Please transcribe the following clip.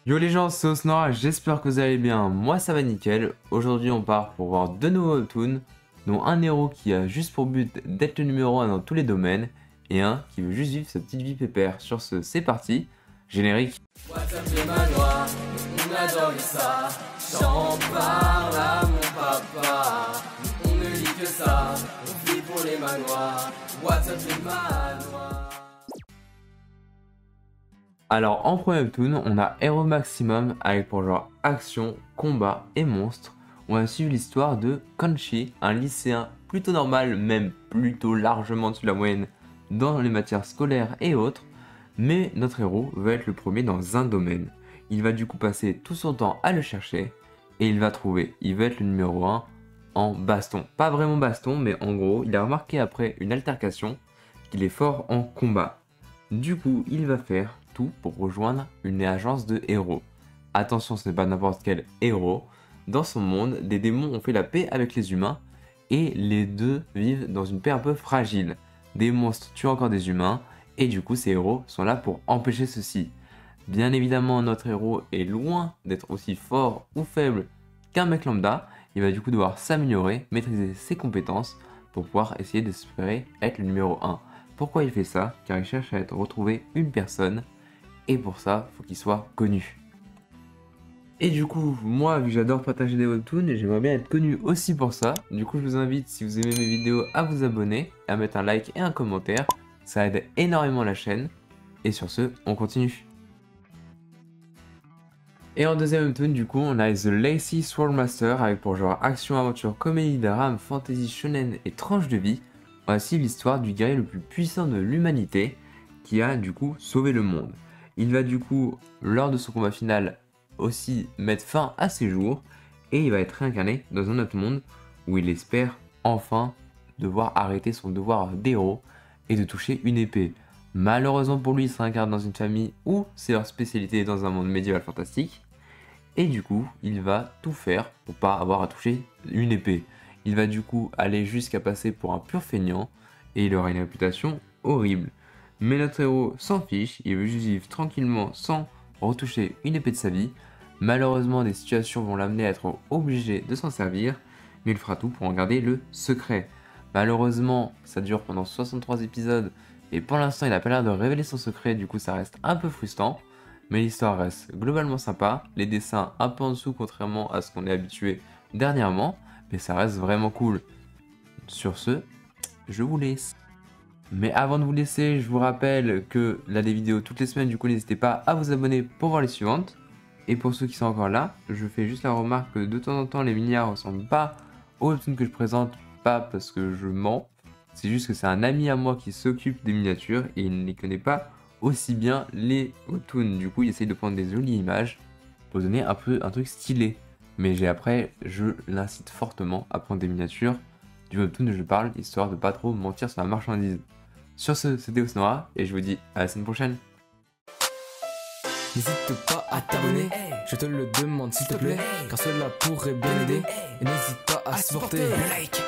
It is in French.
Yo les gens, c'est Osnora, j'espère que vous allez bien, moi ça va nickel. Aujourd'hui on part pour voir deux nouveaux webtoons, dont un héros qui a juste pour but d'être le numéro 1 dans tous les domaines, et un qui veut juste vivre sa petite vie pépère. Sur ce, c'est parti, générique. WhatsApp les manoirs, on adore ça. J'en parle à mon papa. On ne lit que ça, on vit pour les manoirs. WhatsApp les manoirs. Alors en premier webtoon, on a Héros Maximum avec pour genre action, combat et monstre. On va suivre l'histoire de Kanchi, un lycéen plutôt normal, même plutôt largement dessus de la moyenne dans les matières scolaires et autres. Mais notre héros va être le premier dans un domaine. Il va du coup passer tout son temps à le chercher et il va trouver. Il va être le numéro 1 en baston. Pas vraiment baston, mais en gros, il a remarqué après une altercation qu'il est fort en combat. Du coup, il va faire tout pour rejoindre une agence de héros. Attention, ce n'est pas n'importe quel héros. Dans son monde, des démons ont fait la paix avec les humains et les deux vivent dans une paix un peu fragile. Des monstres tuent encore des humains et du coup ces héros sont là pour empêcher ceci. Bien évidemment, notre héros est loin d'être aussi fort ou faible qu'un mec lambda. Il va du coup devoir s'améliorer, maîtriser ses compétences pour pouvoir essayer d'espérer être le numéro 1. Pourquoi il fait ça? Car il cherche à retrouver une personne et pour ça, il faut qu'il soit connu. Et du coup, moi, vu que j'adore partager des webtoons, j'aimerais bien être connu aussi pour ça. Du coup, je vous invite, si vous aimez mes vidéos, à vous abonner, à mettre un like et un commentaire. Ça aide énormément la chaîne. Et sur ce, on continue. Et en deuxième webtoon, du coup, on a The Lazy Swordmaster avec pour genre action, aventure, comédie, drame, fantasy, shonen et tranche de vie. On va suivre l'histoire du guerrier le plus puissant de l'humanité qui a du coup sauvé le monde. Il va du coup, lors de son combat final, aussi mettre fin à ses jours et il va être réincarné dans un autre monde où il espère enfin devoir arrêter son devoir d'héros et de toucher une épée. Malheureusement pour lui, il se réincarne dans une famille où c'est leur spécialité dans un monde médiéval fantastique. Et du coup, il va tout faire pour pas avoir à toucher une épée. Il va du coup aller jusqu'à passer pour un pur feignant et il aura une réputation horrible. Mais notre héros s'en fiche, il veut juste vivre tranquillement sans retoucher une épée de sa vie. Malheureusement, des situations vont l'amener à être obligé de s'en servir, mais il fera tout pour en garder le secret. Malheureusement, ça dure pendant 63 épisodes et pour l'instant, il n'a pas l'air de révéler son secret, du coup ça reste un peu frustrant. Mais l'histoire reste globalement sympa, les dessins un peu en dessous contrairement à ce qu'on est habitué dernièrement, mais ça reste vraiment cool. Sur ce, je vous laisse. Mais avant de vous laisser, je vous rappelle que là des vidéos toutes les semaines, du coup n'hésitez pas à vous abonner pour voir les suivantes. Et pour ceux qui sont encore là, je fais juste la remarque que de temps en temps les miniards ressemblent pas aux webtoons que je présente, pas parce que je mens, c'est juste que c'est un ami à moi qui s'occupe des miniatures et il ne les connaît pas aussi bien les webtoons. Du coup, il essaye de prendre des jolies images pour donner un peu un truc stylé. Mais je l'incite fortement à prendre des miniatures du webtoon dont je parle, histoire de pas trop mentir sur la marchandise. Sur ce, c'était Osnora et je vous dis à la semaine prochaine. N'hésite pas à t'abonner, je te le demande s'il te plaît, car cela pourrait bien aider. Et n'hésite pas à supporter le like.